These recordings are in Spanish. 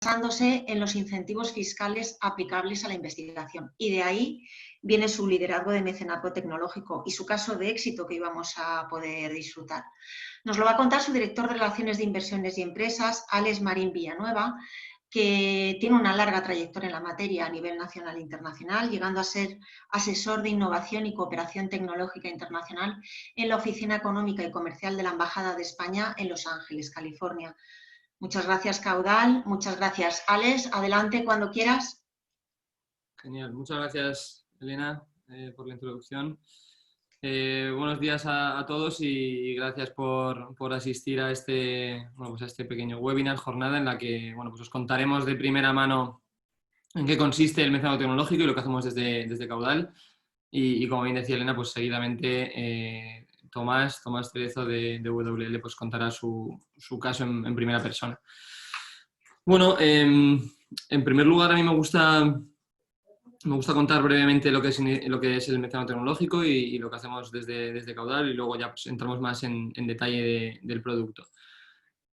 basándose en los incentivos fiscales aplicables a la investigación. Y de ahí viene su liderazgo de mecenazgo tecnológico y su caso de éxito que íbamos a poder disfrutar. Nos lo va a contar su director de Relaciones de Inversiones y Empresas, Alex Marín Villanueva, que tiene una larga trayectoria en la materia a nivel nacional e internacional, llegando a ser asesor de innovación y cooperación tecnológica internacional en la Oficina Económica y Comercial de la Embajada de España en Los Ángeles, California. Muchas gracias, Caudal. Muchas gracias, Alex. Adelante cuando quieras. Genial. Muchas gracias, Elena, por la introducción. Buenos días a todos y gracias por asistir a a este pequeño webinar, jornada en la que pues os contaremos de primera mano en qué consiste el mecenazgo tecnológico y lo que hacemos desde Caudal. Y como bien decía Elena, pues seguidamente Tomás Cerezo de WL pues contará su caso en primera persona. Bueno, en primer lugar a mí me gusta contar brevemente lo que es el mecenazgo tecnológico y lo que hacemos desde Caudal, y luego ya pues entramos más en detalle del producto.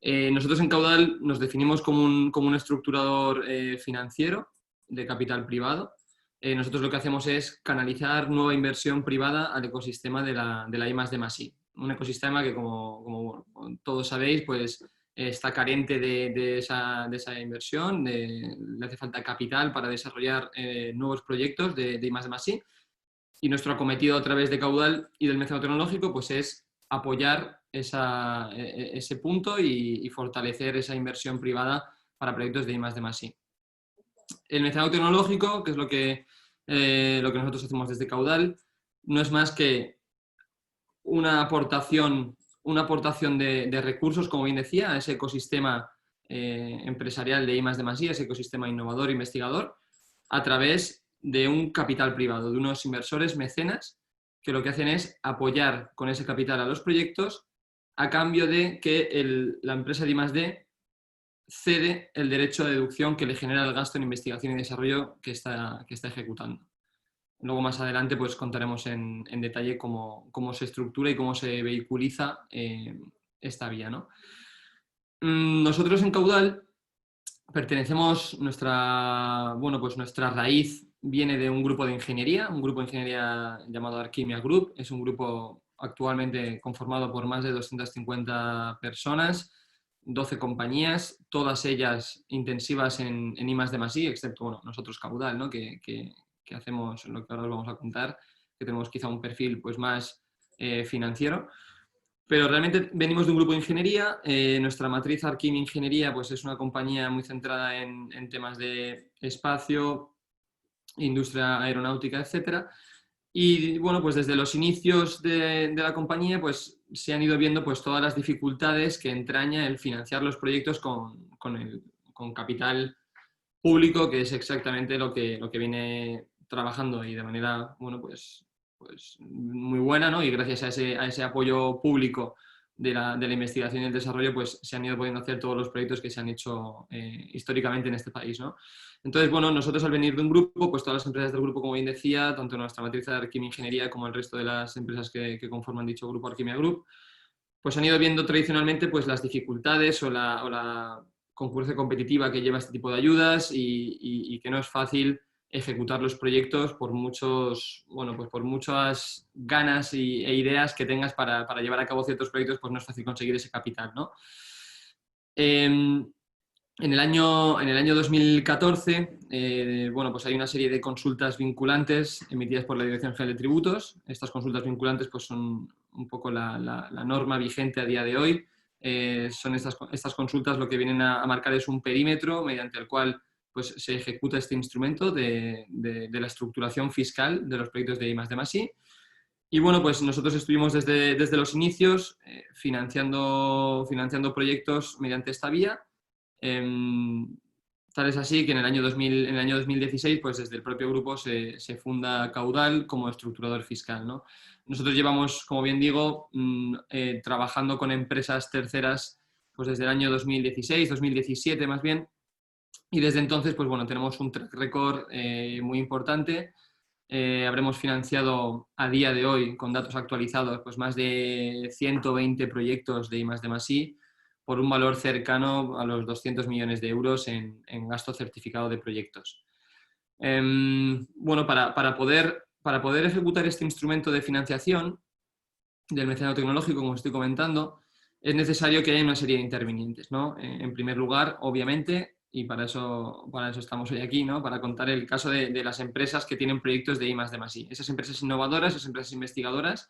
Nosotros en Caudal nos definimos como un estructurador financiero de capital privado. Nosotros lo que hacemos es canalizar nueva inversión privada al ecosistema de la I+D+I. Un ecosistema que, como todos sabéis, pues está carente de esa inversión, le hace falta capital para desarrollar nuevos proyectos de I+D+I. Y nuestro acometido a través de Caudal y del mecenazgo tecnológico pues es apoyar ese punto y fortalecer esa inversión privada para proyectos de I+D+I. El mecenazgo tecnológico, que es lo que nosotros hacemos desde Caudal, no es más que una aportación de recursos, como bien decía, a ese ecosistema empresarial de I+D+I, ese ecosistema innovador, investigador, a través de un capital privado, de unos inversores mecenas que lo que hacen es apoyar con ese capital a los proyectos a cambio de que la empresa de I+D cede el derecho de deducción que le genera el gasto en investigación y desarrollo que está ejecutando. Luego más adelante pues contaremos en detalle cómo se estructura y cómo se vehiculiza esta vía, ¿no? Nosotros en Caudal pertenecemos, nuestra raíz viene de un grupo de ingeniería, llamado Archimia Group. Es un grupo actualmente conformado por más de 250 personas, 12 compañías, todas ellas intensivas en I+D+I, excepto nosotros Caudal, ¿no? que hacemos lo que ahora os vamos a contar, que tenemos quizá un perfil pues más financiero. Pero realmente venimos de un grupo de ingeniería. Nuestra matriz Archimia Ingeniería pues es una compañía muy centrada en temas de espacio, industria aeronáutica, etcétera. Y bueno, pues desde los inicios de la compañía pues se han ido viendo pues todas las dificultades que entraña el financiar los proyectos con capital público, que es exactamente lo que viene trabajando y de manera pues muy buena, ¿no? Y gracias a ese apoyo público de la investigación y el desarrollo, pues se han ido pudiendo hacer todos los proyectos que se han hecho históricamente en este país, ¿no? Entonces, bueno, nosotros al venir de un grupo, pues todas las empresas del grupo, como bien decía, tanto nuestra matriz de Archimia Ingeniería como el resto de las empresas que conforman dicho grupo Archimia Group, pues han ido viendo tradicionalmente pues las dificultades o la concurrencia competitiva que lleva este tipo de ayudas y que no es fácil ejecutar los proyectos por por muchas ganas e ideas que tengas para llevar a cabo ciertos proyectos, pues no es fácil conseguir ese capital, ¿no? En el año 2014, pues hay una serie de consultas vinculantes emitidas por la Dirección General de Tributos. Estas consultas vinculantes pues son un poco la norma vigente a día de hoy. Son estas consultas lo que vienen a marcar es un perímetro mediante el cual pues, se ejecuta este instrumento de la estructuración fiscal de los proyectos de I+D+I. Y bueno, pues nosotros estuvimos desde los inicios financiando proyectos mediante esta vía. Tal es así que en el año 2016, pues desde el propio grupo se funda Caudal como estructurador fiscal, ¿no? Nosotros llevamos, como bien digo, trabajando con empresas terceras pues desde el año 2016, 2017 más bien, y desde entonces pues bueno, tenemos un track record muy importante. Habremos financiado a día de hoy, con datos actualizados, pues más de 120 proyectos de I+D+I, por un valor cercano a los 200 millones de euros en gasto certificado de proyectos. Bueno, para poder ejecutar este instrumento de financiación del mecenado tecnológico, como estoy comentando, es necesario que haya una serie de intervinientes, ¿no? En primer lugar, obviamente, y para eso estamos hoy aquí, ¿no? Para contar el caso de las empresas que tienen proyectos de I+D+I. Esas empresas innovadoras, esas empresas investigadoras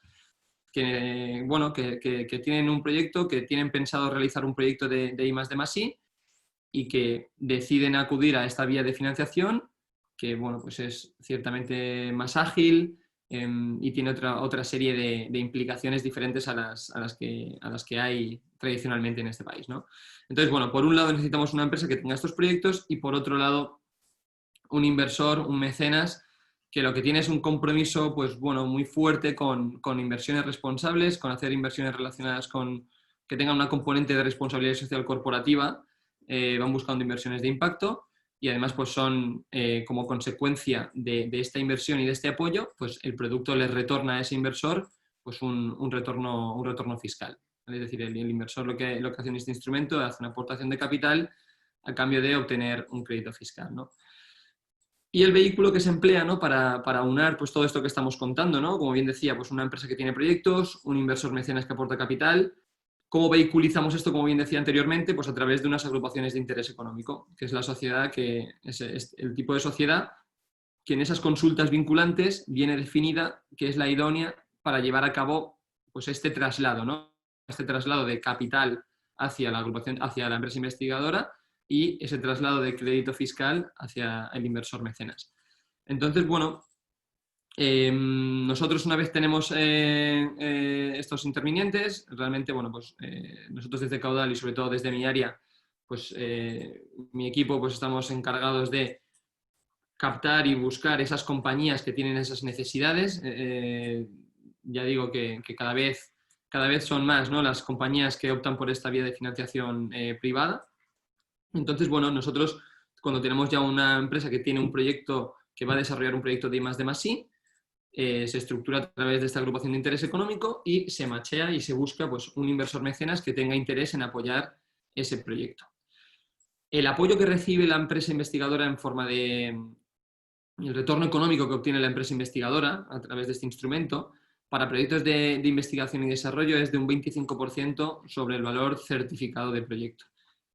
que, bueno, que tienen un proyecto, que tienen pensado realizar un proyecto de I+D+I y que deciden acudir a esta vía de financiación, que, bueno, pues es ciertamente más ágil, y tiene otra serie de implicaciones diferentes a las que hay tradicionalmente en este país, ¿no? Entonces, bueno, por un lado necesitamos una empresa que tenga estos proyectos y por otro lado un inversor, un mecenas, que lo que tiene es un compromiso, pues bueno, muy fuerte con inversiones responsables, con hacer inversiones relacionadas con que tengan una componente de responsabilidad social corporativa, van buscando inversiones de impacto y además pues son como consecuencia de esta inversión y de este apoyo, pues el producto les retorna a ese inversor pues un retorno fiscal. ¿Vale? Es decir, el inversor lo que hace en este instrumento hace una aportación de capital a cambio de obtener un crédito fiscal, ¿no? Y el vehículo que se emplea, ¿no? para unar pues, todo esto que estamos contando, ¿no? Como bien decía, pues una empresa que tiene proyectos, un inversor mecenas que aporta capital. ¿Cómo vehiculizamos esto, como bien decía anteriormente? Pues a través de unas agrupaciones de interés económico, que es la sociedad que es el tipo de sociedad que en esas consultas vinculantes viene definida que es la idónea para llevar a cabo pues, este traslado, ¿no? Este traslado de capital hacia la agrupación, hacia la empresa investigadora y ese traslado de crédito fiscal hacia el inversor mecenas. Entonces, bueno, nosotros una vez tenemos estos intervinientes, realmente, bueno, pues nosotros desde Caudal y sobre todo desde mi área, pues mi equipo, pues estamos encargados de captar y buscar esas compañías que tienen esas necesidades. Ya digo que cada vez son más, ¿no? Las compañías que optan por esta vía de financiación privada. Entonces, bueno, nosotros cuando tenemos ya una empresa que tiene un proyecto, que va a desarrollar un proyecto de I+D+I, se estructura a través de esta agrupación de interés económico y se machea y se busca pues, un inversor mecenas que tenga interés en apoyar ese proyecto. El apoyo que recibe la empresa investigadora en forma de el retorno económico que obtiene la empresa investigadora a través de este instrumento para proyectos de investigación y desarrollo es de un 25% sobre el valor certificado de proyecto.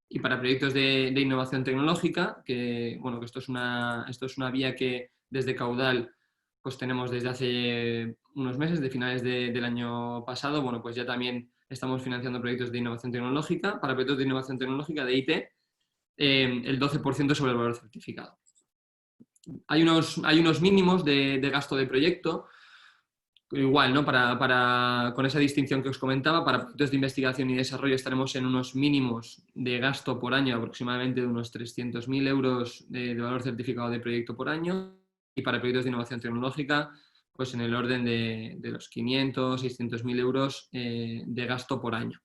Y para proyectos de innovación tecnológica, que, bueno, que esto es una vía que desde Caudal pues tenemos desde hace unos meses, de finales del año pasado, bueno, pues ya también estamos financiando proyectos de innovación tecnológica. Para proyectos de innovación tecnológica de IT, el 12% sobre el valor certificado. Hay unos mínimos de gasto de proyecto, igual, ¿no? Con esa distinción que os comentaba, para proyectos de investigación y desarrollo estaremos en unos mínimos de gasto por año, aproximadamente de unos 300.000 euros de valor certificado de proyecto por año, y para proyectos de innovación tecnológica, pues en el orden de los 500, 600.000 euros de gasto por año.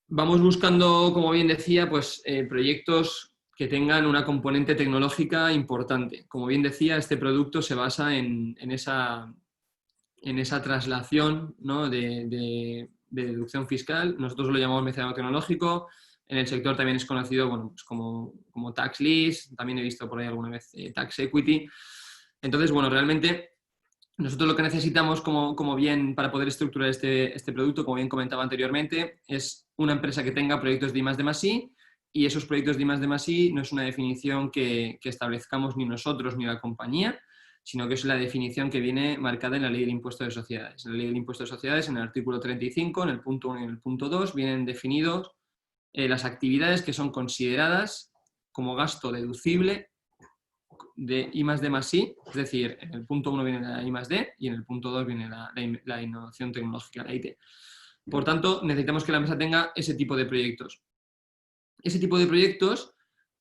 Vamos buscando, como bien decía, pues proyectos que tengan una componente tecnológica importante. Como bien decía, este producto se basa en esa traslación, ¿no? de deducción fiscal. Nosotros lo llamamos mecenado tecnológico. En el sector también es conocido, bueno, pues como tax lease. También he visto por ahí alguna vez tax equity. Entonces, bueno, realmente nosotros lo que necesitamos como bien para poder estructurar este producto, como bien comentaba anteriormente, es una empresa que tenga proyectos de I+D+I, y esos proyectos de I+D+I no es una definición que establezcamos ni nosotros ni la compañía, sino que es la definición que viene marcada en la Ley del Impuesto de Sociedades. En la Ley del Impuesto de Sociedades, en el artículo 35, en el punto 1 y en el punto 2, vienen definidos las actividades que son consideradas como gasto deducible de I+D+I, es decir, en el punto 1 viene la I+D y en el punto 2 viene la innovación tecnológica, la IT. Por tanto, necesitamos que la empresa tenga ese tipo de proyectos. Ese tipo de proyectos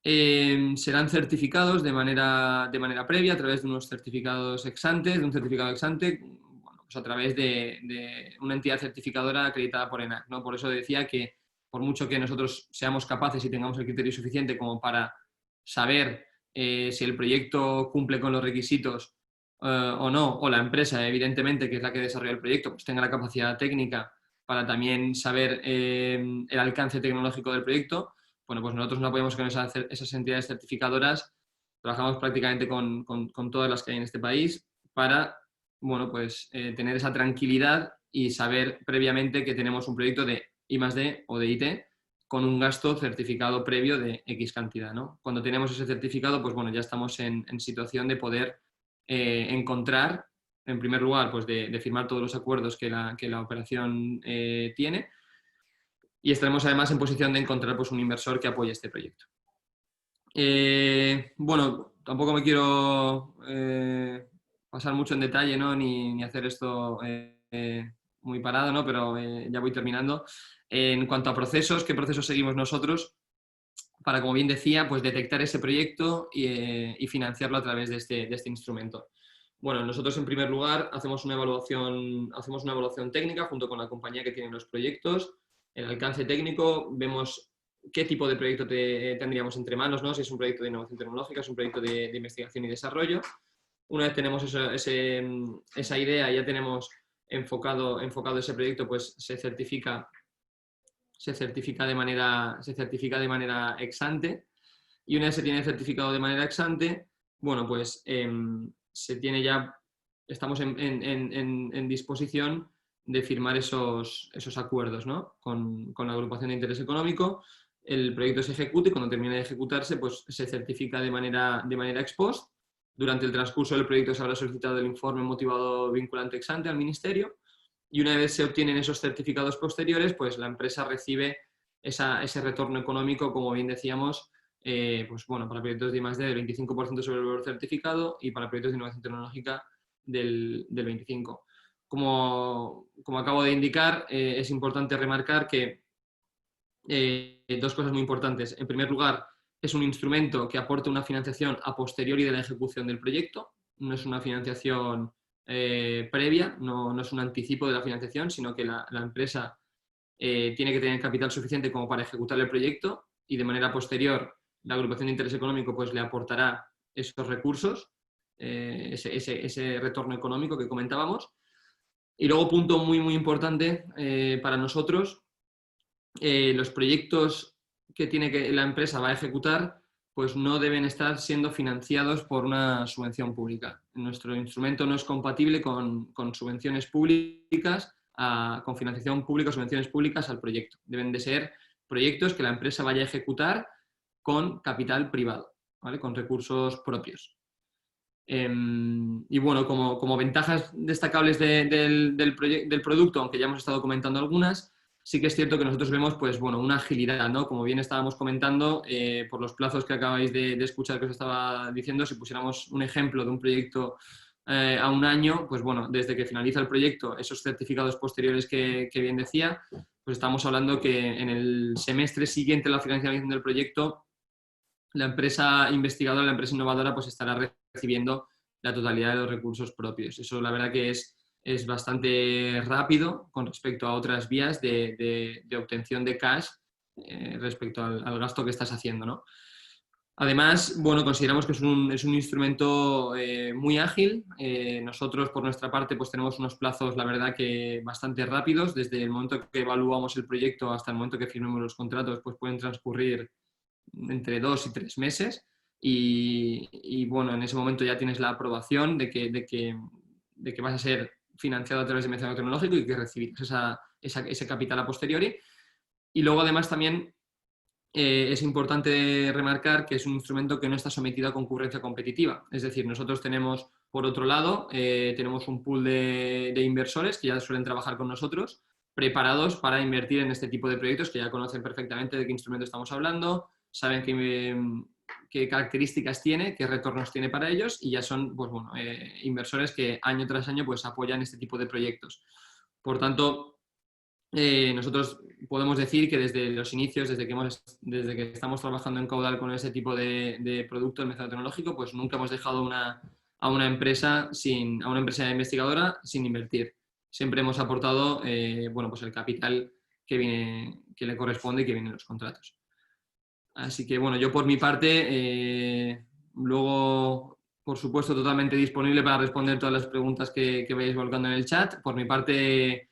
serán certificados de manera previa a través de unos certificados ex ante, de un certificado ex ante, bueno, pues a través de una entidad certificadora acreditada por ENAC, ¿no? Por eso decía que por mucho que nosotros seamos capaces y tengamos el criterio suficiente como para saber si el proyecto cumple con los requisitos o no, o la empresa, evidentemente, que es la que desarrolla el proyecto, pues tenga la capacidad técnica para también saber el alcance tecnológico del proyecto. Bueno, pues nosotros nos apoyamos con esas entidades certificadoras, trabajamos prácticamente con todas las que hay en este país para, bueno, pues tener esa tranquilidad y saber previamente que tenemos un proyecto de I+D o de IT con un gasto certificado previo de X cantidad, ¿no? Cuando tenemos ese certificado, pues bueno, ya estamos en situación de poder encontrar, en primer lugar, pues de firmar todos los acuerdos que la operación tiene, y estaremos además en posición de encontrar pues un inversor que apoye este proyecto. Bueno, tampoco me quiero pasar mucho en detalle, ¿no? ni hacer esto muy parado, ¿no? Pero ya voy terminando. En cuanto a procesos, ¿qué procesos seguimos nosotros? Para, como bien decía, pues detectar ese proyecto y financiarlo a través de este instrumento. Bueno, nosotros en primer lugar hacemos una evaluación técnica junto con la compañía que tiene los proyectos, el alcance técnico, vemos qué tipo de proyecto tendríamos entre manos, ¿no? Si es un proyecto de innovación tecnológica, es un proyecto de investigación y desarrollo. Una vez tenemos esa idea, ya tenemos enfocado ese proyecto, pues se certifica de manera ex ante, y una vez se tiene certificado de manera ex ante, bueno, pues estamos en disposición de firmar esos acuerdos, ¿no? con la agrupación de interés económico. El proyecto se ejecuta y cuando termine de ejecutarse, pues se certifica de manera ex post. Durante el transcurso del proyecto se habrá solicitado el informe motivado vinculante ex ante al Ministerio, y una vez se obtienen esos certificados posteriores, pues la empresa recibe ese retorno económico, como bien decíamos, pues bueno, para proyectos de I+D del 25% sobre el valor certificado y para proyectos de innovación tecnológica del 25%. Como acabo de indicar, es importante remarcar que dos cosas muy importantes. En primer lugar, es un instrumento que aporta una financiación a posteriori de la ejecución del proyecto, no es una financiación previa, no es un anticipo de la financiación, sino que la empresa tiene que tener capital suficiente como para ejecutar el proyecto, y de manera posterior la agrupación de interés económico pues le aportará esos recursos, ese retorno económico que comentábamos. Y luego, punto muy importante para nosotros, los proyectos que la empresa va a ejecutar pues no deben estar siendo financiados por una subvención pública. Nuestro instrumento no es compatible con subvenciones públicas, con financiación pública o subvenciones públicas al proyecto. Deben de ser proyectos que la empresa vaya a ejecutar con capital privado, ¿vale? Con recursos propios. Y bueno, como ventajas destacables del producto, aunque ya hemos estado comentando algunas, sí que es cierto que nosotros vemos pues, bueno, una agilidad, ¿no? Como bien estábamos comentando, por los plazos que acabáis de escuchar que os estaba diciendo, si pusiéramos un ejemplo de un proyecto a un año, pues bueno, desde que finaliza el proyecto, esos certificados posteriores que bien decía, pues estamos hablando que en el semestre siguiente a la finalización del proyecto, la empresa investigadora, la empresa innovadora, pues estará recibiendo la totalidad de los recursos propios. Eso la verdad que es bastante rápido con respecto a otras vías de obtención de cash respecto al gasto que estás haciendo, ¿no? Además, bueno, consideramos que es un instrumento muy ágil. Nosotros, por nuestra parte, pues tenemos unos plazos, la verdad, que bastante rápidos. Desde el momento que evaluamos el proyecto hasta el momento que firmemos los contratos, pues pueden transcurrir entre 2 y 3 meses. Y bueno, en ese momento ya tienes la aprobación de que vas a ser financiado a través de mecenazgo tecnológico y que recibirás ese capital a posteriori. Y luego, además, también es importante remarcar que es un instrumento que no está sometido a concurrencia competitiva. Es decir, nosotros tenemos, por otro lado, tenemos un pool de inversores que ya suelen trabajar con nosotros, preparados para invertir en este tipo de proyectos, que ya conocen perfectamente de qué instrumento estamos hablando, saben qué características tiene, qué retornos tiene para ellos, y ya son pues, bueno, inversores que año tras año pues, apoyan este tipo de proyectos. Por tanto, nosotros podemos decir que desde los inicios, desde que estamos trabajando en Caudal con ese tipo de producto del método tecnológico, pues nunca hemos dejado a una empresa investigadora sin invertir. Siempre hemos aportado bueno, pues el capital que le corresponde y que viene en los contratos. Así que bueno, yo por mi parte, luego, por supuesto, totalmente disponible para responder todas las preguntas que vayáis volcando en el chat. Por mi parte,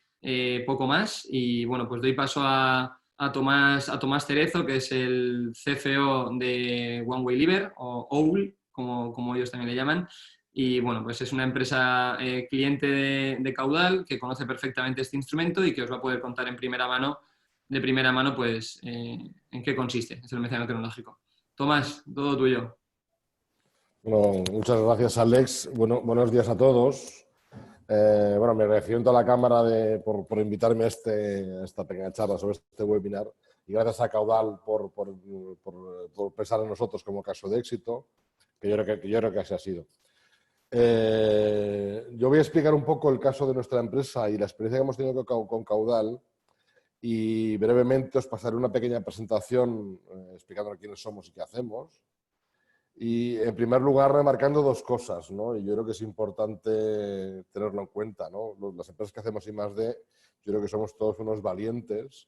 poco más. Y bueno, pues doy paso a Tomás Cerezo, que es el CFO de One Way Liver, o OWL, como ellos también le llaman. Y bueno, pues es una empresa cliente de Caudal que conoce perfectamente este instrumento y que os va a poder contar de primera mano, pues en qué consiste. Es el mecenazgo tecnológico. Tomás, todo tuyo. Bueno, muchas gracias, Alex. Buenos días a todos. Bueno, me agradecimiento a la Cámara por invitarme a esta pequeña charla sobre este webinar y gracias a Caudal por pensar en nosotros como caso de éxito, que yo creo que así ha sido. Yo voy a explicar un poco el caso de nuestra empresa y la experiencia que hemos tenido con Caudal y brevemente os pasaré una pequeña presentación explicando quiénes somos y qué hacemos. Y en primer lugar, remarcando dos cosas, ¿no? Y yo creo que es importante tenerlo en cuenta, ¿no? Las empresas que hacemos I+D, yo creo que somos todos unos valientes,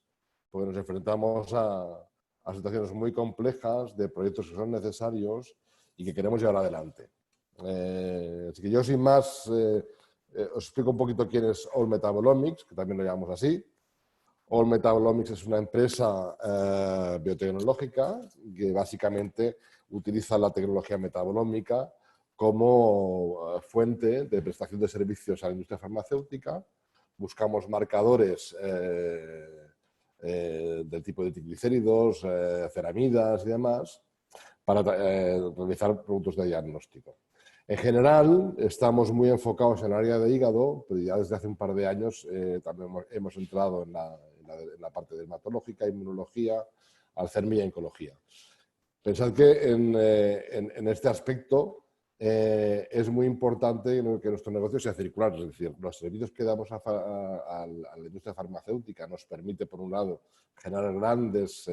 porque nos enfrentamos a situaciones muy complejas, de proyectos que son necesarios y que queremos llevar adelante. Así que yo, sin más, os explico un poquito quién es All Metabolomics, que también lo llamamos así. All Metabolomics es una empresa biotecnológica que básicamente utiliza la tecnología metabolómica como fuente de prestación de servicios a la industria farmacéutica. Buscamos marcadores del tipo de triglicéridos, ceramidas y demás para realizar productos de diagnóstico. En general, estamos muy enfocados en el área de hígado, pero ya desde hace un par de años también hemos entrado en la parte dermatológica, inmunología, Alzheimer y oncología. Pensad que en este aspecto es muy importante que nuestro negocio sea circular, es decir, los servicios que damos a la industria farmacéutica nos permite, por un lado, generar grandes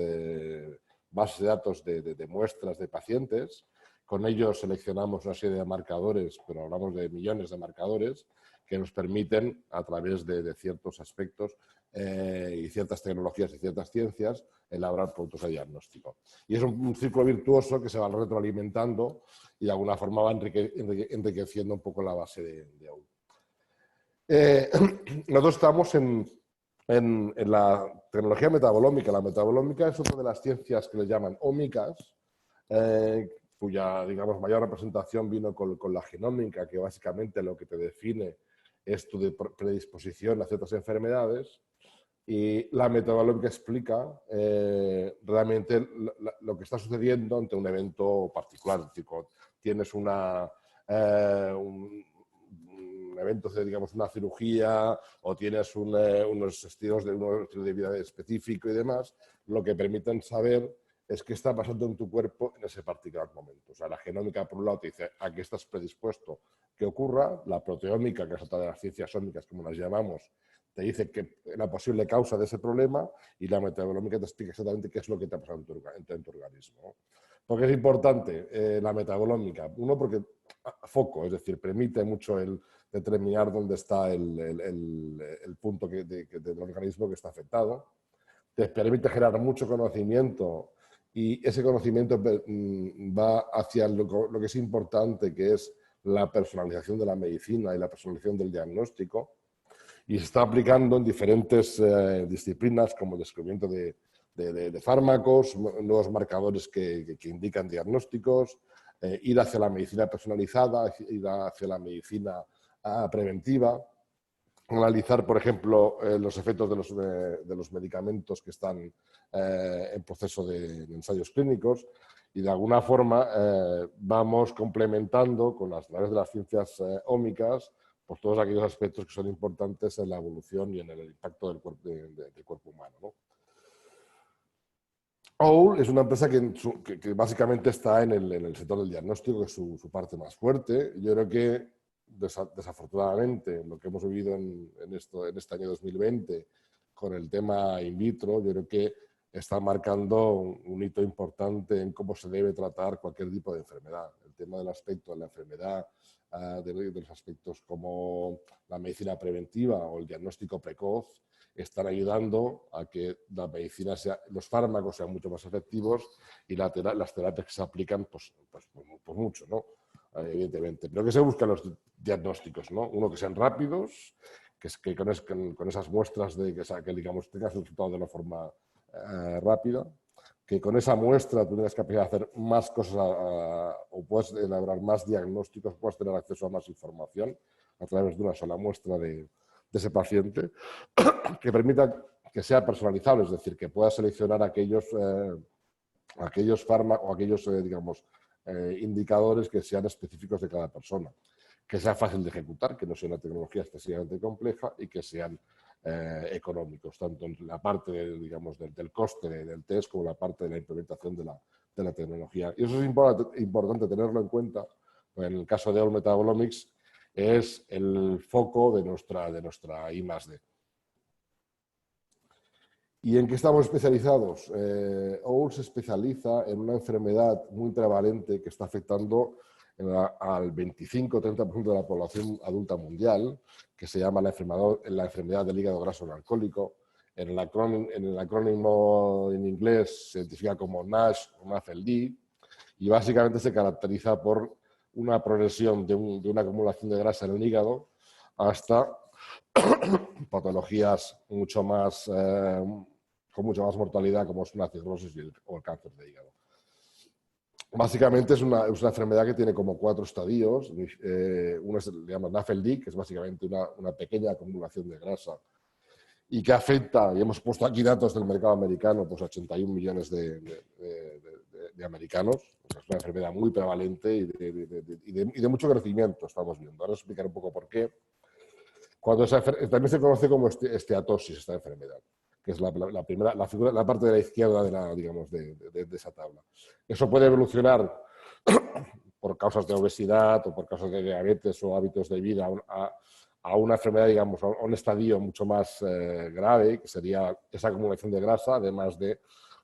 bases de datos de muestras de pacientes. Con ellos seleccionamos una serie de marcadores, pero hablamos de millones de marcadores, que nos permiten, a través de ciertos aspectos y ciertas tecnologías y ciertas ciencias, elaborar productos de diagnóstico. Y es un círculo virtuoso que se va retroalimentando y de alguna forma va enriqueciendo un poco la base de AUL. Nosotros estamos en la tecnología metabolómica. La metabolómica es una de las ciencias que le llaman ómicas, cuya, digamos, mayor representación vino con la genómica, que básicamente lo que te define es tu predisposición a ciertas enfermedades. Y la metabolómica explica realmente lo que está sucediendo ante un evento particular. Es decir, cuando tienes un evento, digamos, una cirugía o tienes unos estilos de vida específico y demás, lo que permiten saber es qué está pasando en tu cuerpo en ese particular momento. O sea, la genómica, por un lado, te dice a qué estás predispuesto que ocurra. La proteómica, que es otra de las ciencias ómicas, como las llamamos, te dice que la posible causa de ese problema, y la metabolómica te explica exactamente qué es lo que te ha pasado en tu organismo. ¿Por qué es importante la metabolómica? Uno, porque foco, es decir, permite mucho el determinar dónde está el punto del organismo que está afectado. Te permite generar mucho conocimiento y ese conocimiento va hacia lo que es importante, que es la personalización de la medicina y la personalización del diagnóstico. Y se está aplicando en diferentes disciplinas, como el descubrimiento de fármacos, nuevos marcadores que indican diagnósticos, ir hacia la medicina personalizada, ir hacia la medicina preventiva, analizar, por ejemplo, los efectos de los medicamentos que están en proceso de ensayos clínicos, y de alguna forma vamos complementando con las través de las ciencias ómicas pues todos aquellos aspectos que son importantes en la evolución y en el impacto del cuerpo humano, ¿no? OWL es una empresa que básicamente está en el sector del diagnóstico, que es su parte más fuerte. Yo creo que, desafortunadamente, lo que hemos vivido en este año 2020 con el tema in vitro, yo creo que está marcando un hito importante en cómo se debe tratar cualquier tipo de enfermedad. El tema del aspecto de la enfermedad, de los aspectos como la medicina preventiva o el diagnóstico precoz, están ayudando a que la medicina los fármacos sean mucho más efectivos y las terapias que se aplican, pues mucho, ¿no? Evidentemente. Pero que se buscan los diagnósticos, ¿no? Uno, que sean rápidos, que con esas muestras que digamos, tengas el resultado de una forma rápida, que con esa muestra tú tengas capacidad de hacer más cosas o puedes elaborar más diagnósticos, puedes tener acceso a más información a través de una sola muestra de ese paciente, que permita que sea personalizable, es decir, que pueda seleccionar aquellos fármacos o aquellos, digamos, indicadores que sean específicos de cada persona, que sea fácil de ejecutar, que no sea una tecnología excesivamente compleja y que sean económicos, tanto en la parte digamos, del coste del test como en la parte de la implementación de la tecnología. Y eso es importante tenerlo en cuenta, pues en el caso de All Metabolomics es el foco de nuestra I+D. ¿Y en qué estamos especializados? OUL se especializa en una enfermedad muy prevalente que está afectando al 25-30% de la población adulta mundial, que se llama la enfermedad del hígado graso no alcohólico. En el acrónimo en inglés se identifica como NASH o NAFLD, y básicamente se caracteriza por una progresión de una acumulación de grasa en el hígado hasta patologías mucho más, con mucha más mortalidad, como es una cirrosis o el cáncer de hígado. Básicamente es una enfermedad que tiene como 4 estadios. Uno se llama NAFLD, que es básicamente una pequeña acumulación de grasa y que afecta, y hemos puesto aquí datos del mercado americano, pues 81 millones de americanos. Es una enfermedad muy prevalente y de mucho crecimiento, estamos viendo. Ahora os explicaré un poco por qué. También se conoce como esteatosis, esta enfermedad, que es la parte de la izquierda de esa tabla. Eso puede evolucionar por causas de obesidad o por causas de diabetes o hábitos de vida a una enfermedad, digamos, a un estadio mucho más grave, que sería esa acumulación de grasa, además de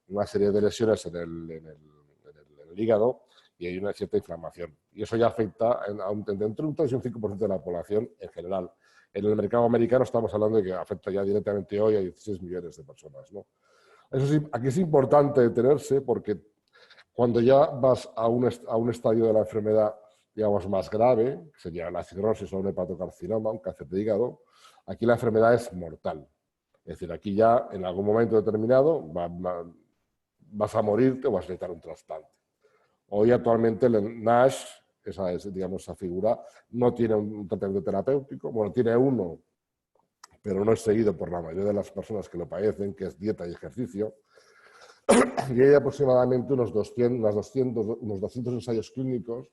una serie de lesiones en el hígado, y hay una cierta inflamación. Y eso ya afecta entre un 3 y un 5% de la población en general. En el mercado americano estamos hablando de que afecta ya directamente hoy a 16 millones de personas, ¿no? Eso sí, aquí es importante detenerse porque cuando ya vas a un estadio de la enfermedad, digamos, más grave, que sería la cirrosis o un hepatocarcinoma, un cáncer de hígado, aquí la enfermedad es mortal. Es decir, aquí ya en algún momento determinado vas a morirte o vas a necesitar un trasplante. Hoy actualmente el NASH, esa figura, no tiene un tratamiento terapéutico. Bueno, tiene uno, pero no es seguido por la mayoría de las personas que lo padecen, que es dieta y ejercicio. Y hay aproximadamente unos 200 ensayos clínicos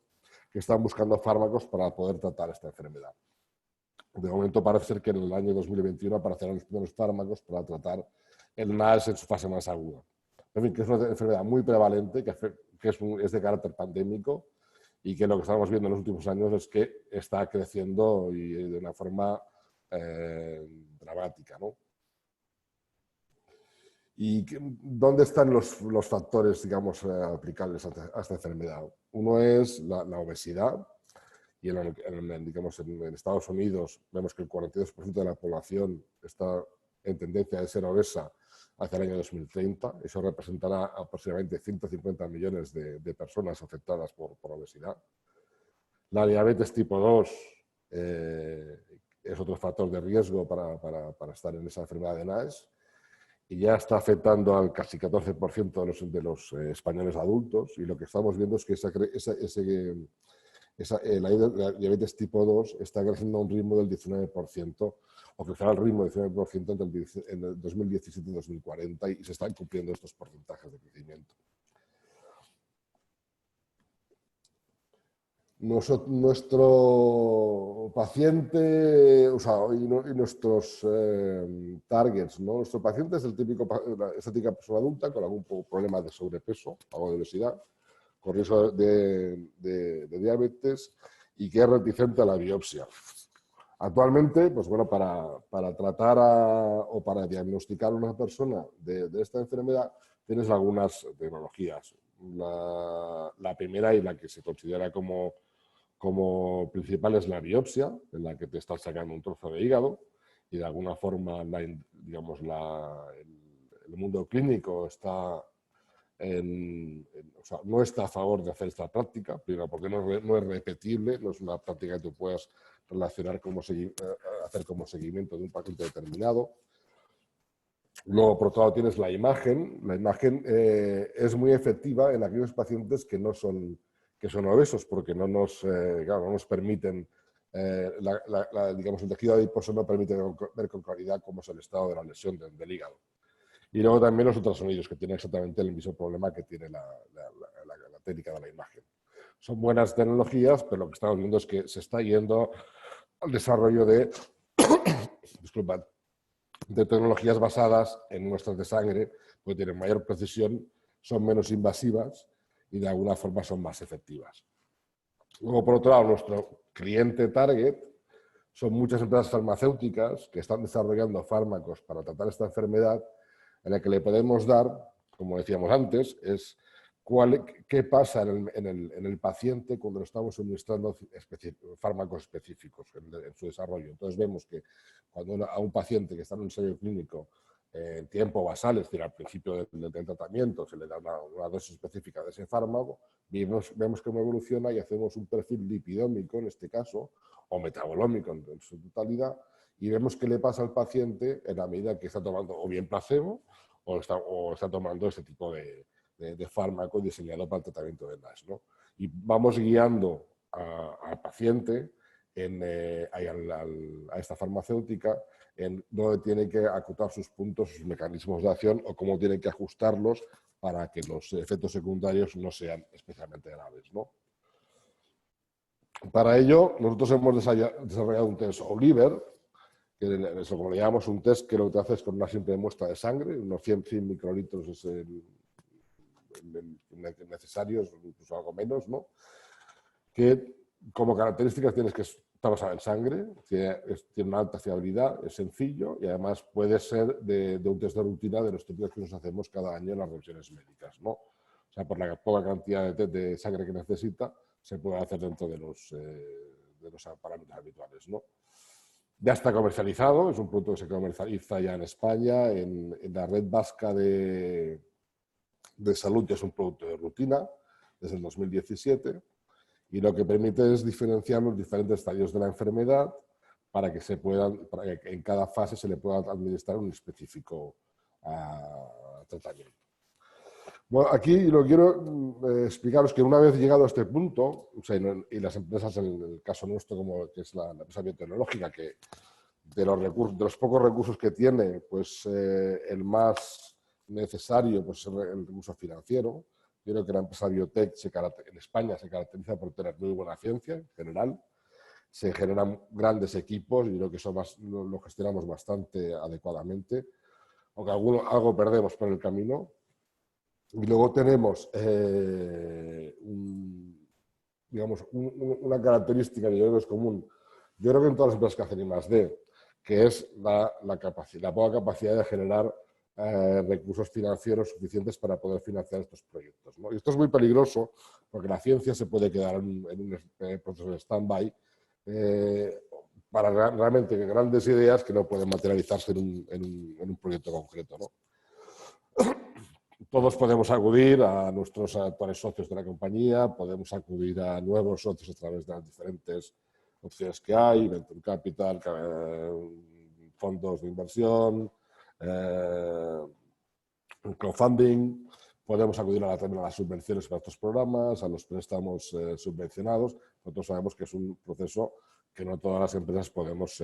que están buscando fármacos para poder tratar esta enfermedad. De momento parece ser que en el año 2021 aparecerán los primeros fármacos para tratar el NASH en su fase más aguda. En fin, que es una enfermedad muy prevalente, que es de carácter pandémico y que lo que estamos viendo en los últimos años es que está creciendo y de una forma dramática, ¿no? ¿Y dónde están los factores, digamos, aplicables a esta enfermedad? Uno es la obesidad, y digamos, en Estados Unidos vemos que el 42% de la población está en tendencia de ser obesa hacia el año 2030. Eso representará aproximadamente 150 millones de personas afectadas por obesidad. La diabetes tipo 2 es otro factor de riesgo para estar en esa enfermedad de NASH, y ya está afectando al casi 14% de los españoles adultos, y lo que estamos viendo es que la diabetes tipo 2 está creciendo a un ritmo del 19%, o crecerá al ritmo del 19% en el 2017 y 2040, y se están cumpliendo estos porcentajes de crecimiento. Nuestro paciente, o sea, y nuestros targets, ¿no? Nuestro paciente es esta típica persona adulta con algún problema de sobrepeso o de obesidad, con riesgo de diabetes, y que es reticente a la biopsia. Actualmente, pues bueno, para tratar o para diagnosticar a una persona de esta enfermedad, tienes algunas tecnologías. La primera, y la que se considera como principal, es la biopsia, en la que te estás sacando un trozo de hígado, y de alguna forma digamos, el mundo clínico está o sea, no está a favor de hacer esta práctica, primero porque no es repetible, no es una práctica que tú puedas relacionar hacer como seguimiento de un paciente determinado. Luego, por otro lado, tienes la imagen. La imagen es muy efectiva en aquellos pacientes que son obesos, porque no nos permiten, digamos, el tejido adiposo no permite ver con claridad cómo es el estado de la lesión del hígado. Y luego también los ultrasonidos, que tienen exactamente el mismo problema que tiene la técnica de la imagen. Son buenas tecnologías, pero lo que estamos viendo es que se está yendo al desarrollo de, disculpad, de tecnologías basadas en muestras de sangre, porque tienen mayor precisión, son menos invasivas y de alguna forma son más efectivas. Luego, por otro lado, nuestro cliente target son muchas empresas farmacéuticas que están desarrollando fármacos para tratar esta enfermedad, en la que le podemos dar, como decíamos antes, es qué pasa en el paciente cuando le estamos suministrando fármacos específicos en su desarrollo. Entonces vemos que cuando a un paciente que está en un ensayo clínico en tiempo basal, es decir, al principio del tratamiento, se le da una dosis específica de ese fármaco, vemos cómo evoluciona y hacemos un perfil lipidómico, en este caso, o metabolómico en su totalidad, y vemos qué le pasa al paciente en la medida que está tomando o bien placebo o está tomando este tipo de fármaco diseñado para el tratamiento de NASH, ¿no? Y vamos guiando al paciente a esta farmacéutica en dónde tiene que acotar sus puntos, sus mecanismos de acción o cómo tiene que ajustarlos para que los efectos secundarios no sean especialmente graves, ¿no? Para ello, nosotros hemos desarrollado un test Oliver, que eso, como le llamamos, un test que lo que hace es con una simple muestra de sangre, unos 100 microlitros es el necesarios, incluso algo menos, ¿no? Que como características tienes que estar basada en sangre, tiene una alta fiabilidad, es sencillo y además puede ser de un test de rutina de los típicos que nos hacemos cada año en las revisiones médicas, ¿no? O sea, por la poca cantidad de sangre que necesita, se puede hacer dentro de los parámetros habituales, ¿no? Ya está comercializado, es un producto que se comercializa ya en España, en la red vasca de salud, ya es un producto de rutina desde el 2017, y lo que permite es diferenciar los diferentes estadios de la enfermedad para que en cada fase se le pueda administrar un específico tratamiento. Bueno, aquí lo quiero explicaros que una vez llegado a este punto, o sea, y las empresas, en el caso nuestro, como que es la empresa biotecnológica, que de los pocos recursos que tiene, pues el más necesario pues, es el recurso financiero. Yo creo que la empresa Biotech en España se caracteriza por tener muy buena ciencia en general. Se generan grandes equipos y creo que eso lo gestionamos bastante adecuadamente, aunque algo perdemos por el camino. Y luego tenemos una característica que yo creo que es común. Yo creo que en todas las empresas que hacen I+D, que es la poca capacidad de generar recursos financieros suficientes para poder financiar estos proyectos, ¿no? Y esto es muy peligroso porque la ciencia se puede quedar en un proceso de stand-by para realmente grandes ideas que no pueden materializarse en un proyecto concreto, ¿no? Todos podemos acudir a nuestros actuales socios de la compañía, podemos acudir a nuevos socios a través de las diferentes opciones que hay, Venture Capital, fondos de inversión, crowdfunding. Podemos acudir también a las subvenciones para estos programas, a los préstamos subvencionados. Nosotros sabemos que es un proceso que no todas las empresas podemos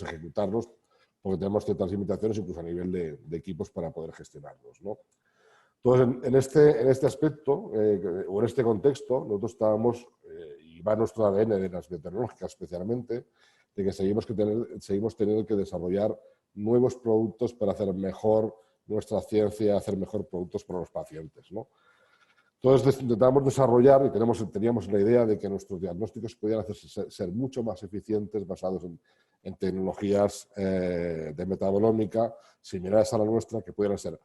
ejecutarlos porque tenemos ciertas limitaciones incluso a nivel de equipos para poder gestionarlos, ¿no? Entonces, en este aspecto o en este contexto, nosotros estábamos, y va nuestro ADN de las biotecnológicas especialmente, de que seguimos teniendo que desarrollar nuevos productos para hacer mejor nuestra ciencia, hacer mejor productos para los pacientes, ¿no? Entonces intentamos desarrollar y teníamos la idea de que nuestros diagnósticos podían hacerse ser mucho más eficientes basados en tecnologías de metabolómica similares a la nuestra, que pudieran ser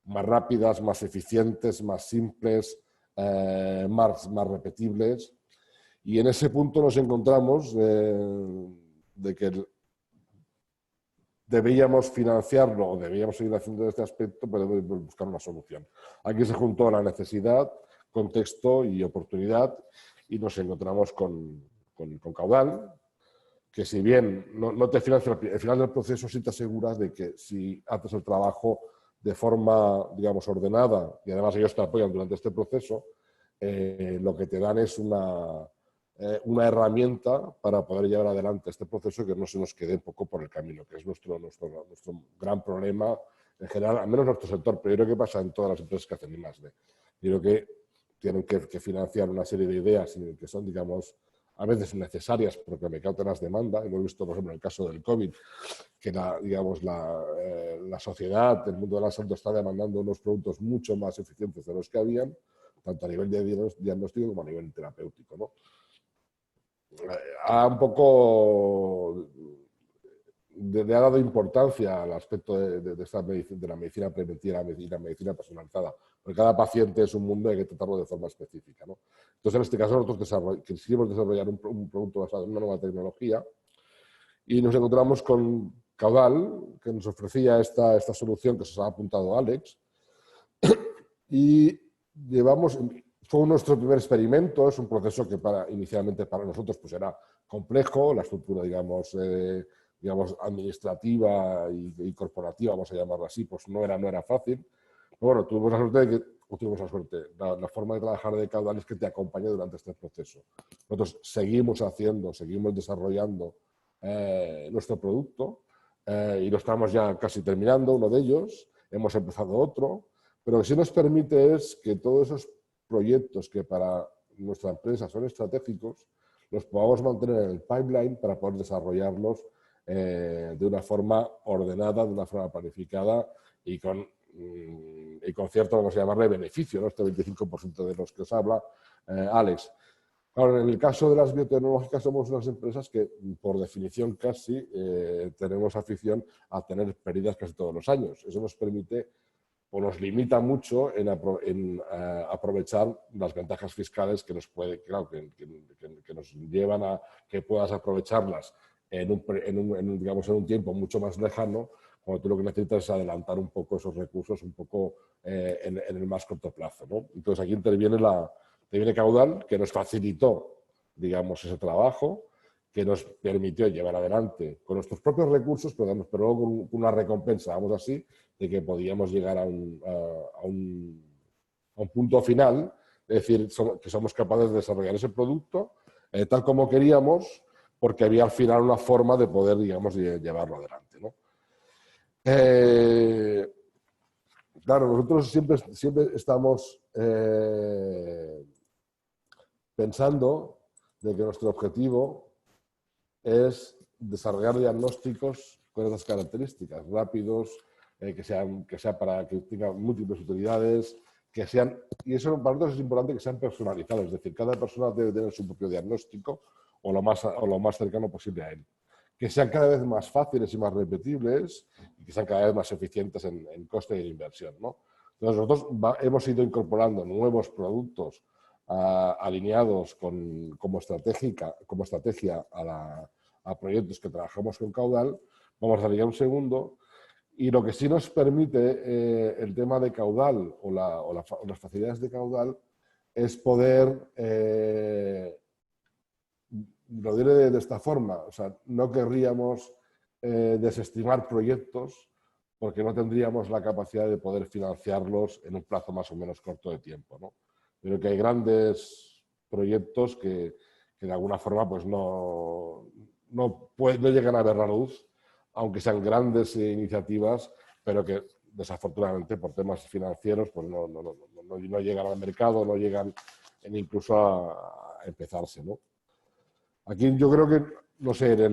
más rápidas, más eficientes, más simples, más repetibles. Y en ese punto nos encontramos de que debíamos financiarlo o debíamos seguir haciendo este aspecto, pero debíamos buscar una solución. Aquí se juntó la necesidad, contexto y oportunidad y nos encontramos con Caudal, que si bien no te financia, al final del proceso sí te aseguras de que si haces el trabajo de forma, digamos, ordenada, y además ellos te apoyan durante este proceso, lo que te dan es una herramienta para poder llevar adelante este proceso, que no se nos quede un poco por el camino, que es nuestro gran problema en general, al menos en nuestro sector, pero yo creo que pasa en todas las empresas que hacen I+D. Yo creo que tienen que financiar una serie de ideas que son, digamos, a veces necesarias porque el mercado te las demanda. Hemos visto, por ejemplo, en el caso del COVID, que la sociedad, el mundo de la salud está demandando unos productos mucho más eficientes de los que habían, tanto a nivel de diagnóstico como a nivel terapéutico, ¿no? Ha un poco le ha dado importancia al aspecto de la medicina preventiva y la medicina personalizada, porque cada paciente es un mundo y hay que tratarlo de forma específica, ¿no? Entonces, en este caso, nosotros quisimos desarrollar un producto basado en una nueva tecnología y nos encontramos con Caudal, que nos ofrecía esta solución que se os ha apuntado Alex, y fue nuestro primer experimento. Es un proceso que inicialmente para nosotros pues era complejo, la estructura, digamos, administrativa y corporativa, vamos a llamarlo así, pues no era fácil. Pero bueno, tuvimos la suerte, la forma de trabajar de Caudal es que te acompaña durante este proceso. Nosotros seguimos desarrollando nuestro producto y lo estamos ya casi terminando, uno de ellos, hemos empezado otro, pero lo que sí nos permite es que todos esos proyectos que para nuestra empresa son estratégicos, los podamos mantener en el pipeline para poder desarrollarlos de una forma ordenada, de una forma planificada y con cierto, vamos a llamarle, beneficio, ¿no? Este 25% de los que os habla Alex. Ahora, en el caso de las biotecnológicas somos unas empresas que, por definición casi, tenemos afición a tener pérdidas casi todos los años. Eso nos permite o nos limita mucho en aprovechar las ventajas fiscales que nos llevan a que puedas aprovecharlas en un tiempo mucho más lejano, cuando tú lo que necesitas es adelantar un poco esos recursos un poco en el más corto plazo, ¿no? Entonces aquí interviene Caudal, que nos facilitó, digamos, ese trabajo, que nos permitió llevar adelante con nuestros propios recursos, pero luego con una recompensa, vamos así, de que podíamos llegar a un punto final, es decir, que somos capaces de desarrollar ese producto tal como queríamos, porque había al final una forma de poder, digamos, llevarlo adelante, ¿no? Claro, nosotros siempre estamos pensando de que nuestro objetivo es desarrollar diagnósticos con esas características, rápidos, que sea para que tengan múltiples utilidades, y eso para nosotros es importante, que sean personalizados, es decir, cada persona debe tener su propio diagnóstico o lo más cercano posible a él. Que sean cada vez más fáciles y más repetibles y que sean cada vez más eficientes en coste y en inversión, ¿no? Entonces nosotros hemos ido incorporando nuevos productos alineados como estrategia a proyectos que trabajamos con Caudal. Vamos a dar un segundo. Y lo que sí nos permite el tema de Caudal o las facilidades de Caudal es poder, lo diré de esta forma, o sea, no querríamos desestimar proyectos porque no tendríamos la capacidad de poder financiarlos en un plazo más o menos corto de tiempo, ¿no? Pero que hay grandes proyectos que de alguna forma pues no llegan a ver la luz, aunque sean grandes iniciativas, pero que desafortunadamente por temas financieros pues no llegan al mercado, no llegan incluso a empezarse, ¿no? Aquí yo creo que, no sé, el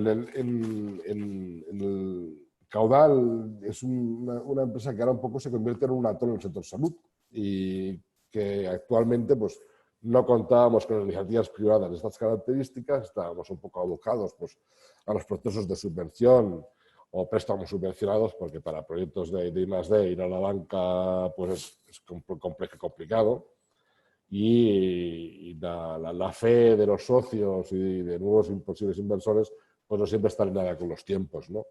Caudal es una empresa que ahora un poco se convierte en un actor en el sector salud y que actualmente pues no contábamos con iniciativas privadas de estas características, estábamos un poco abocados pues, a los procesos de subvención o préstamos subvencionados, porque para proyectos de I+D ir a la banca pues es complicado. Y la fe de los socios y de nuevos posibles inversores pues no siempre está alineada con los tiempos, ¿no?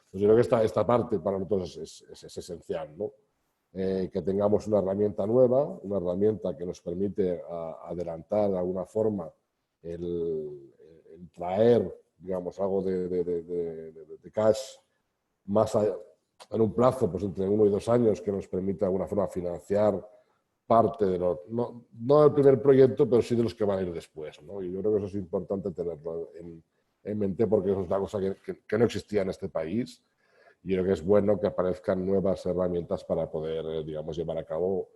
Pues yo creo que esta parte para nosotros es esencial, ¿no? Que tengamos una herramienta nueva, una herramienta que nos permite adelantar de alguna forma el traer digamos, algo de cash más allá, en un plazo pues entre 1 y 2 años, que nos permita de alguna forma financiar parte de los, no del primer proyecto, pero sí de los que van a ir después, ¿no? Y yo creo que eso es importante tenerlo en mente, porque eso es una cosa que no existía en este país. Y yo creo que es bueno que aparezcan nuevas herramientas para poder, digamos, llevar a cabo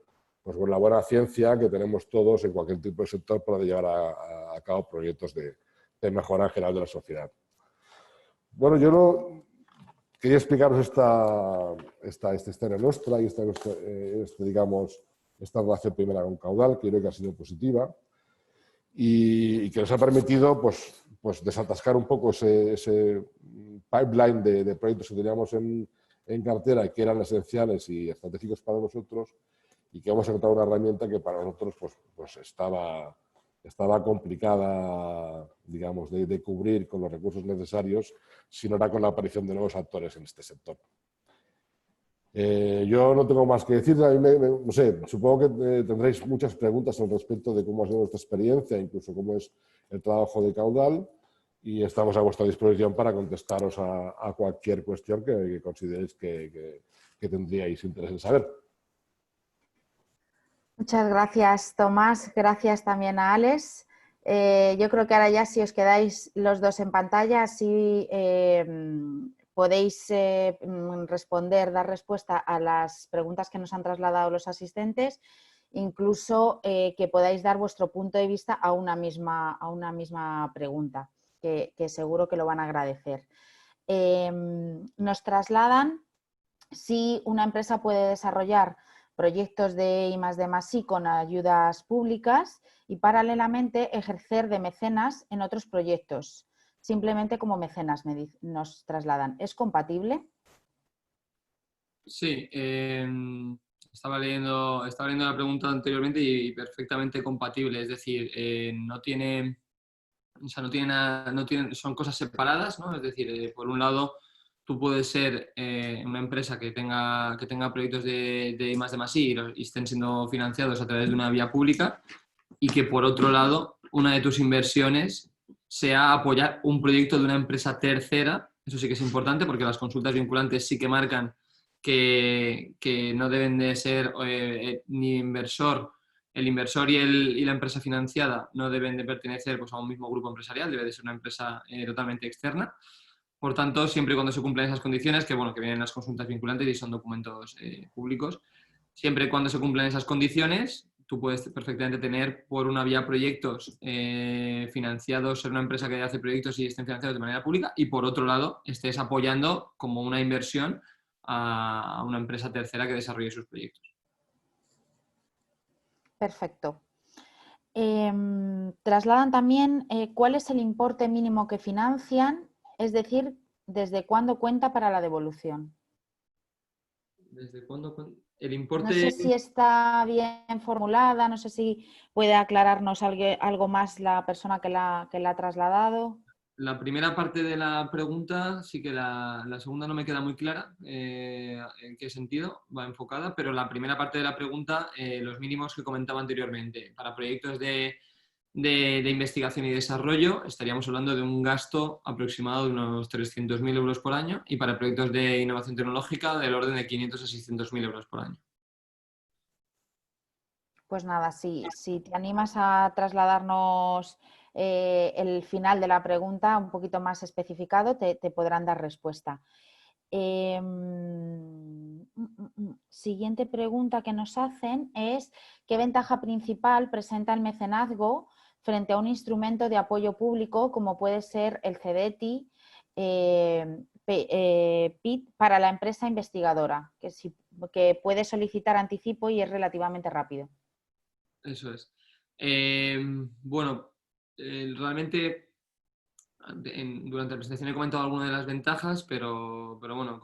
pues, la buena ciencia que tenemos todos en cualquier tipo de sector para llevar a cabo proyectos de mejora general de la sociedad. Bueno, yo no quería explicaros esta historia nuestra y digamos, esta relación primera con Caudal, que creo que ha sido positiva y que nos ha permitido pues desatascar un poco ese pipeline de proyectos que teníamos en cartera, que eran esenciales y estratégicos para nosotros, y que hemos encontrado una herramienta que para nosotros pues estaba complicada, digamos, de cubrir con los recursos necesarios, si no era con la aparición de nuevos actores en este sector. Yo no tengo más que decir. A mí no sé, supongo que tendréis muchas preguntas al respecto de cómo ha sido nuestra experiencia, incluso cómo es el trabajo de Caudal, y estamos a vuestra disposición para contestaros a cualquier cuestión que consideréis que tendríais interés en saber. Muchas gracias, Tomás. Gracias también a Alex. Yo creo que ahora ya, si os quedáis los dos en pantalla, así podéis responder, dar respuesta a las preguntas que nos han trasladado los asistentes, incluso que podáis dar vuestro punto de vista a una misma pregunta, que seguro que lo van a agradecer. Nos trasladan si una empresa puede desarrollar proyectos de I+D+I con ayudas públicas y paralelamente ejercer de mecenas en otros proyectos, simplemente como mecenas, nos trasladan. ¿Es compatible? Sí, estaba leyendo la pregunta anteriormente y perfectamente compatible, es decir, no tiene, o sea, son cosas separadas, ¿no? Es decir, por un lado, tú puedes ser una empresa que tenga proyectos de I+D+I y estén siendo financiados a través de una vía pública, y que por otro lado, una de tus inversiones sea apoyar un proyecto de una empresa tercera. Eso sí que es importante, porque las consultas vinculantes sí que marcan que no deben de ser ni el inversor y la empresa financiada no deben de pertenecer pues, a un mismo grupo empresarial, debe de ser una empresa totalmente externa. Por tanto, siempre y cuando se cumplan esas condiciones, que bueno, que vienen las consultas vinculantes y son documentos públicos, siempre y cuando se cumplan esas condiciones, tú puedes perfectamente tener por una vía proyectos financiados, ser una empresa que hace proyectos y estén financiados de manera pública, y por otro lado estés apoyando como una inversión a una empresa tercera que desarrolle sus proyectos. Perfecto. Trasladan también cuál es el importe mínimo que financian, es decir, desde cuándo cuenta para la devolución. ¿Desde cuándo? El importe... No sé si está bien formulada, no sé si puede aclararnos algo más la persona que la ha trasladado. La primera parte de la pregunta, sí que la segunda no me queda muy clara en qué sentido va enfocada, pero la primera parte de la pregunta, los mínimos que comentaba anteriormente, para proyectos de investigación y desarrollo estaríamos hablando de un gasto aproximado de unos 300.000 euros por año, y para proyectos de innovación tecnológica del orden de 500 a 600.000 euros por año. Pues nada, si te animas a trasladarnos el final de la pregunta un poquito más especificado, te podrán dar respuesta. Siguiente pregunta que nos hacen es: ¿qué ventaja principal presenta el mecenazgo frente a un instrumento de apoyo público como puede ser el CDTI PIT para la empresa investigadora, que puede solicitar anticipo y es relativamente rápido? Eso es. Bueno, realmente durante la presentación he comentado algunas de las ventajas, pero bueno,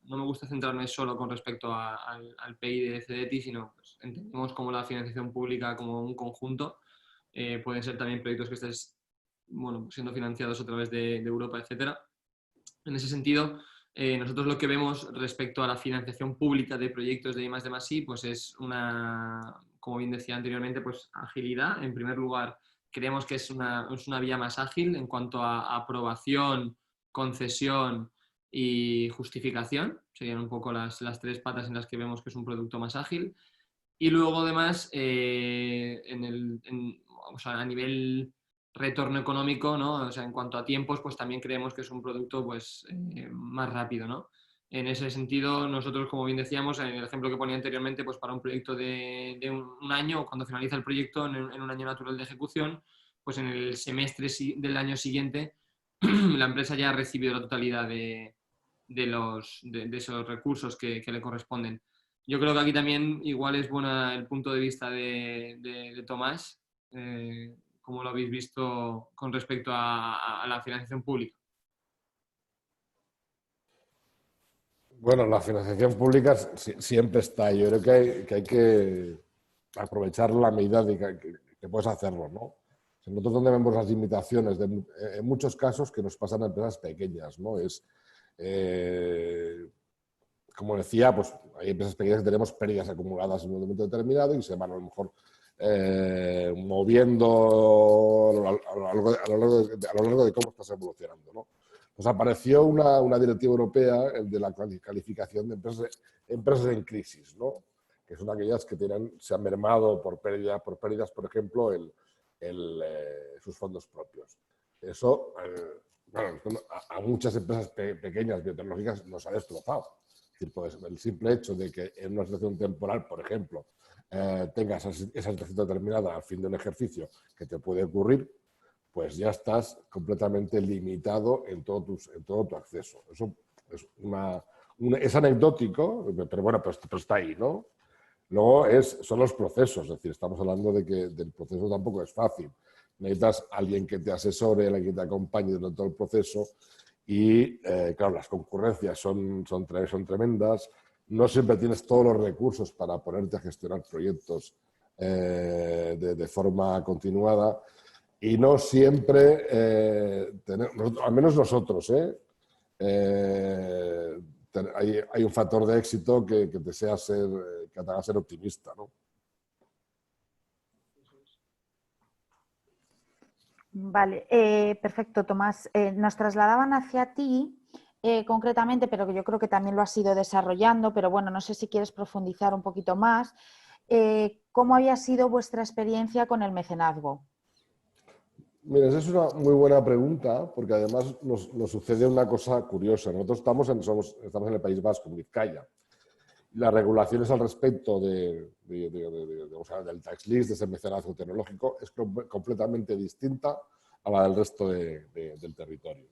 no me gusta centrarme solo con respecto al PI de CDTI, sino pues, entendemos como la financiación pública como un conjunto. Pueden ser también proyectos que estés siendo financiados a través de Europa, etcétera. En ese sentido, nosotros lo que vemos respecto a la financiación pública de proyectos de I+D+I, pues es una, como bien decía anteriormente, pues agilidad. En primer lugar, creemos que es una vía más ágil en cuanto a aprobación, concesión y justificación. Serían un poco las tres patas en las que vemos que es un producto más ágil. Y luego, además, o sea, a nivel retorno económico, ¿no? O sea, en cuanto a tiempos, pues también creemos que es un producto pues, más rápido, ¿no? En ese sentido, nosotros, como bien decíamos, en el ejemplo que ponía anteriormente, pues para un proyecto de un año, cuando finaliza el proyecto en un año natural de ejecución, pues en el semestre del año siguiente la empresa ya ha recibido la totalidad de esos recursos que le corresponden. Yo creo que aquí también igual es buena el punto de vista de Tomás, como lo habéis visto con respecto a la financiación pública. Bueno, la financiación pública siempre está. Yo creo que hay que aprovechar la medida de que puedes hacerlo, ¿no? Nosotros donde vemos las limitaciones, en muchos casos que nos pasan a empresas pequeñas, ¿no? Como decía, pues hay empresas pequeñas que tenemos pérdidas acumuladas en un momento determinado y se van a lo mejor moviendo a lo largo de cómo estás evolucionando, ¿no? Pues apareció una directiva europea, el de la calificación de empresas en crisis, ¿no? Que son aquellas que se han mermado por pérdidas, por ejemplo, sus fondos propios. Eso, bueno, a muchas empresas pequeñas biotecnológicas nos ha destrozado. Es decir, pues, el simple hecho de que en una situación temporal, por ejemplo, tengas esa situación determinada al fin de un ejercicio que te puede ocurrir, pues ya estás completamente limitado en todo tu acceso. Eso es anecdótico, pero bueno, pero está ahí, ¿no? Luego son los procesos, es decir, estamos hablando de que el proceso tampoco es fácil. Necesitas a alguien que te asesore, alguien que te acompañe durante todo el proceso y, claro, las concurrencias son tremendas. No siempre tienes todos los recursos para ponerte a gestionar proyectos de forma continuada. Y no siempre, al menos nosotros, hay un factor de éxito que te haga ser optimista, ¿no? Vale, perfecto, Tomás. Nos trasladaban hacia ti concretamente, pero que yo creo que también lo has ido desarrollando, pero bueno, no sé si quieres profundizar un poquito más. ¿Cómo había sido vuestra experiencia con el mecenazgo? Mira, esa es una muy buena pregunta, porque además nos sucede una cosa curiosa. Nosotros estamos en el País Vasco, en Vizcaya. Las regulaciones al respecto del tax list, de ese mecenazgo tecnológico, es completamente distinta a la del resto del territorio.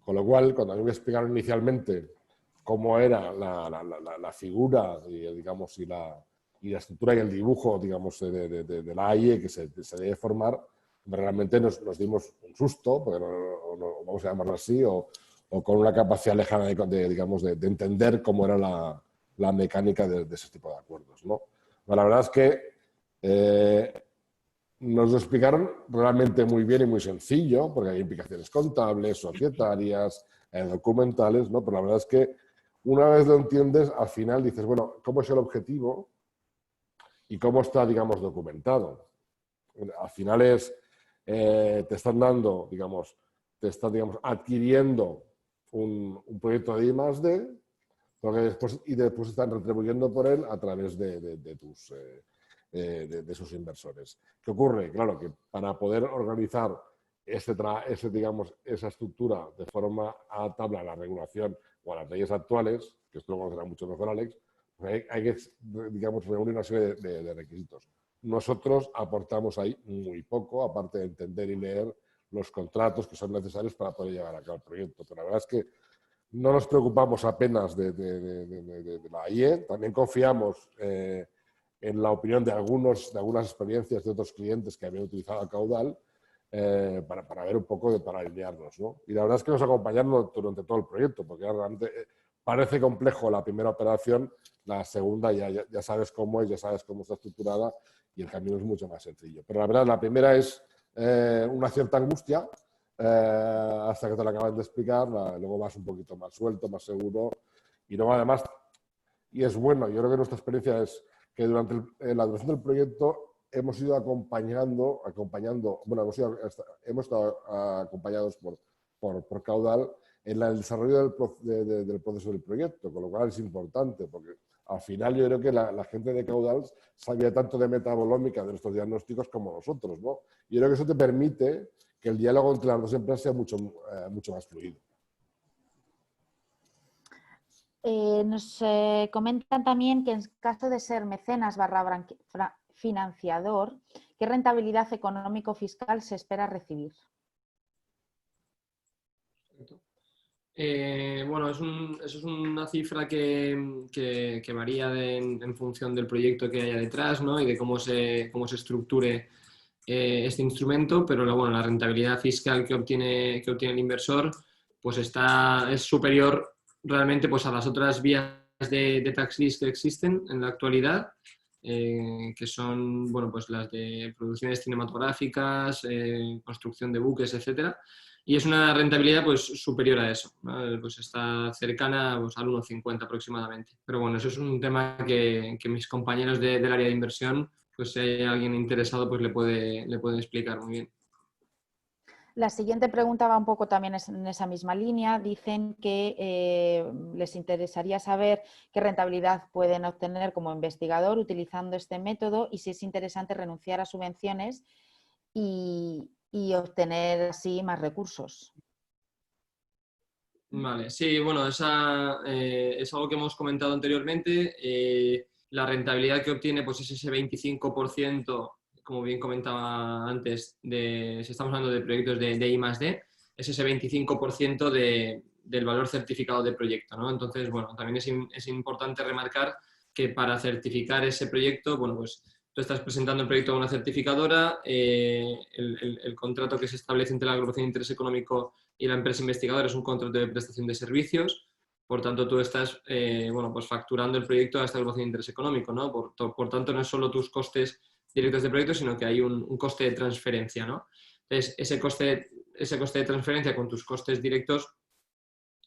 Con lo cual, cuando a mí me explicaron inicialmente cómo era la figura, digamos, y la estructura y el dibujo, digamos, de la AIE que se debe formar, realmente nos dimos un susto, porque vamos a llamarlo así, o con una capacidad lejana de entender cómo era la mecánica de ese tipo de acuerdos, ¿no? Bueno, la verdad es que nos lo explicaron realmente muy bien y muy sencillo, porque hay implicaciones contables, societarias, documentales, ¿no? Pero la verdad es que una vez lo entiendes, al final dices, bueno, ¿cómo es el objetivo y cómo está, digamos, documentado? Al final te están dando, digamos, adquiriendo un proyecto de I+D, y después están retribuyendo por él a través de sus inversores. ¿Qué ocurre? Claro que para poder organizar esa estructura de forma adaptable a la regulación o a las leyes actuales, que esto lo conocerá mucho mejor Alex, pues hay que, digamos, reunir una serie de requisitos. Nosotros aportamos ahí muy poco, aparte de entender y leer los contratos que son necesarios para poder llevar a cabo el proyecto. Pero la verdad es que no nos preocupamos apenas de la IE, también confiamos en la opinión de algunas experiencias de otros clientes que habían utilizado el caudal para ver un poco, para alinearnos, ¿no? Y la verdad es que nos acompañaron durante todo el proyecto, porque realmente parece complejo la primera operación, la segunda ya sabes cómo es, ya sabes cómo está estructurada y el camino es mucho más sencillo. Pero la verdad, la primera es una cierta angustia, hasta que te lo acaban de explicar, luego vas un poquito más suelto, más seguro, y luego además, y es bueno, yo creo que nuestra experiencia es que durante la duración del proyecto hemos ido acompañando, bueno, hemos estado acompañados por Caudal en el desarrollo del proceso del proyecto, con lo cual es importante, porque al final yo creo que la gente de Caudal sabía tanto de metabolómica de nuestros diagnósticos como nosotros, ¿no? Yo creo que eso te permite que el diálogo entre las dos empresas sea mucho más fluido. Nos comentan también que en caso de ser mecenas / financiador, ¿qué rentabilidad económico-fiscal se espera recibir? Bueno, eso es una cifra que varía en función del proyecto que haya detrás, ¿no? Y de cómo se estructure este instrumento, pero bueno, la rentabilidad fiscal que obtiene el inversor pues es superior realmente pues, a las otras vías de tax lease que existen en la actualidad, que son bueno, pues las de producciones cinematográficas, construcción de buques, etcétera. Y es una rentabilidad pues, superior a eso, ¿no? Pues está cercana pues, al 1,50 aproximadamente. Pero bueno, eso es un tema que mis compañeros del área de inversión, pues si hay alguien interesado, pues le puede explicar muy bien. La siguiente pregunta va un poco también en esa misma línea. Dicen que les interesaría saber qué rentabilidad pueden obtener como investigador utilizando este método y si es interesante renunciar a subvenciones y obtener así más recursos. Vale, sí, bueno, es algo que hemos comentado anteriormente. La rentabilidad que obtiene pues, es ese 25%, como bien comentaba antes, si estamos hablando de proyectos de I+D, es ese 25% del valor certificado de proyecto, ¿no? Entonces, bueno, también es importante remarcar que para certificar ese proyecto, bueno, pues tú estás presentando el proyecto a una certificadora, el contrato que se establece entre la agrupación de interés económico y la empresa investigadora es un contrato de prestación de servicios, por tanto tú estás bueno, pues facturando el proyecto a esta agrupación de interés económico, ¿no? Por tanto no es solo tus costes directos de proyecto, sino que hay un coste de transferencia, ¿no? Entonces ese coste de transferencia con tus costes directos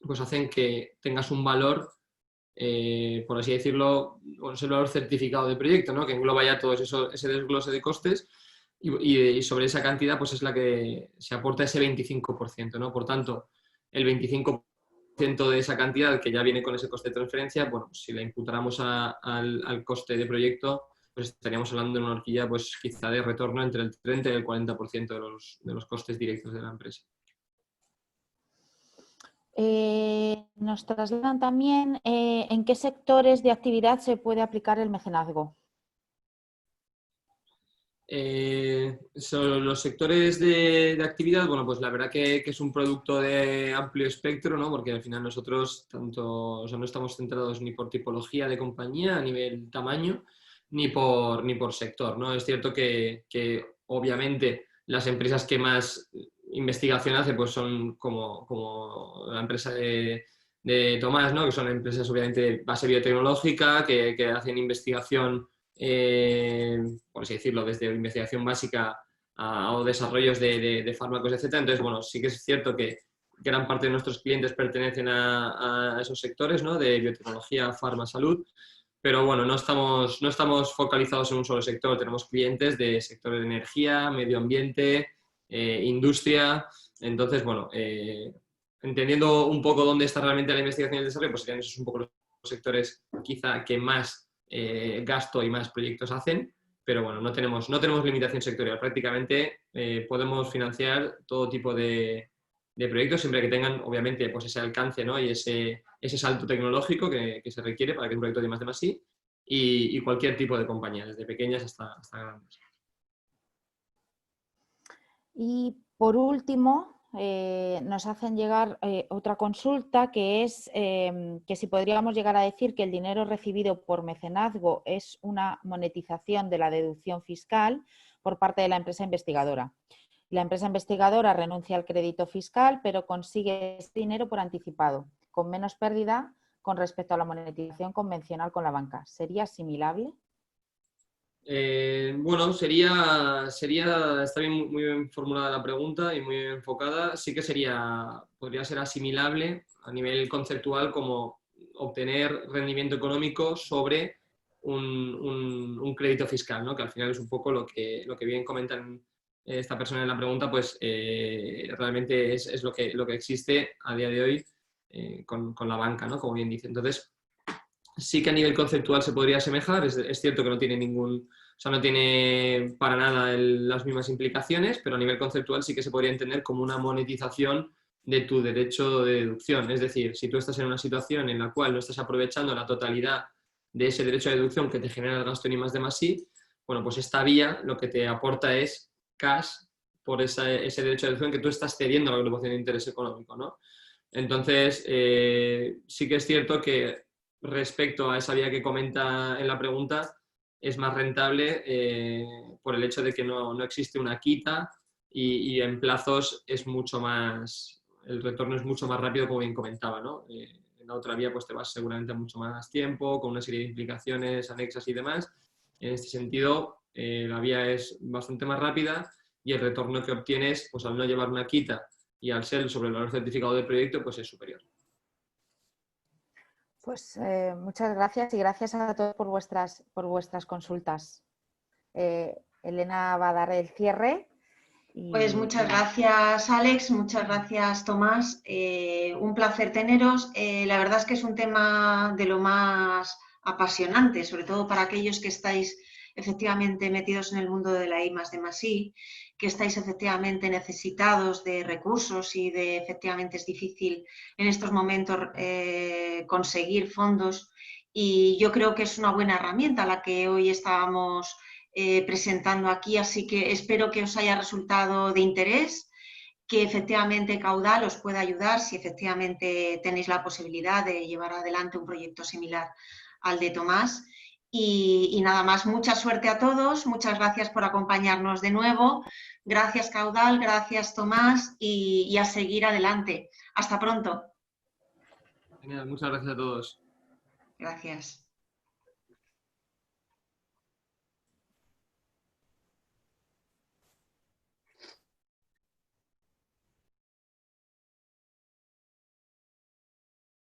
pues hacen que tengas un valor, por así decirlo, bueno, es el valor certificado de proyecto, ¿no? Que engloba ya todo ese desglose de costes y sobre esa cantidad pues es la que se aporta ese 25%, ¿no? Por tanto, el 25% de esa cantidad que ya viene con ese coste de transferencia, bueno, si la imputáramos al coste de proyecto, pues estaríamos hablando de una horquilla pues quizá de retorno entre el 30 y el 40% de los costes directos de la empresa. Nos trasladan también en qué sectores de actividad se puede aplicar el mecenazgo. Sobre los sectores de actividad, bueno, pues la verdad que es un producto de amplio espectro, ¿no? Porque al final nosotros o sea, no estamos centrados ni por tipología de compañía a nivel tamaño, ni por sector, ¿no? Es cierto que obviamente las empresas que más investigación hacen pues son como la empresa de Tomás, ¿no? Que son empresas obviamente de base biotecnológica, que hacen investigación, por así decirlo, desde investigación básica o desarrollos de fármacos, etc. Entonces, bueno, sí que es cierto que gran parte de nuestros clientes pertenecen a esos sectores, ¿no? De biotecnología, farma, salud, pero bueno, no estamos focalizados en un solo sector. Tenemos clientes de sectores de energía, medio ambiente, industria. Entonces, bueno, entendiendo un poco dónde está realmente la investigación y el desarrollo, pues serían esos un poco los sectores quizá que más gasto y más proyectos hacen, pero bueno, no tenemos limitación sectorial. Prácticamente podemos financiar todo tipo de proyectos siempre que tengan, obviamente, pues ese alcance, ¿no? Y ese salto tecnológico que se requiere para que un proyecto de I+D+I y cualquier tipo de compañía, desde pequeñas hasta grandes. Y por último, nos hacen llegar otra consulta que es que si podríamos llegar a decir que el dinero recibido por mecenazgo es una monetización de la deducción fiscal por parte de la empresa investigadora. La empresa investigadora renuncia al crédito fiscal, pero consigue ese dinero por anticipado, con menos pérdida con respecto a la monetización convencional con la banca. ¿Sería asimilable? Bueno, está bien, muy bien formulada la pregunta y muy bien enfocada. Sí que podría ser asimilable a nivel conceptual como obtener rendimiento económico sobre un crédito fiscal, ¿no? Que al final es un poco lo que bien comentan esta persona en la pregunta, pues realmente es lo que existe a día de hoy con la banca, ¿no? Como bien dice. Entonces, sí que a nivel conceptual se podría asemejar, es cierto que no tiene no tiene para nada las mismas implicaciones, pero a nivel conceptual sí que se podría entender como una monetización de tu derecho de deducción. Es decir, si tú estás en una situación en la cual no estás aprovechando la totalidad de ese derecho de deducción que te genera el gasto en I+D+I, bueno, pues esta vía lo que te aporta es cash por ese derecho de deducción que tú estás cediendo a la agrupación de interés económico, ¿no? Entonces, sí que es cierto que respecto a esa vía que comenta en la pregunta, es más rentable por el hecho de que no existe una quita y en plazos es mucho más, el retorno es mucho más rápido, como bien comentaba, ¿no? En la otra vía pues te vas seguramente mucho más tiempo, con una serie de implicaciones anexas y demás. En este sentido, la vía es bastante más rápida y el retorno que obtienes, pues al no llevar una quita y al ser sobre el valor certificado del proyecto, pues es superior. Pues muchas gracias y gracias a todos por vuestras consultas. Elena va a dar el cierre. Pues muchas gracias, Alex, muchas gracias, Tomás. Un placer teneros. La verdad es que es un tema de lo más apasionante, sobre todo para aquellos que estáis efectivamente metidos en el mundo de la I+D+I, que estáis efectivamente necesitados de recursos y de efectivamente es difícil en estos momentos conseguir fondos. Y yo creo que es una buena herramienta la que hoy estábamos presentando aquí, así que espero que os haya resultado de interés, que efectivamente Caudal os pueda ayudar si efectivamente tenéis la posibilidad de llevar adelante un proyecto similar al de Tomás. Y nada más, mucha suerte a todos, muchas gracias por acompañarnos de nuevo, gracias Caudal, gracias Tomás y a seguir adelante. Hasta pronto. Genial, muchas gracias a todos. Gracias.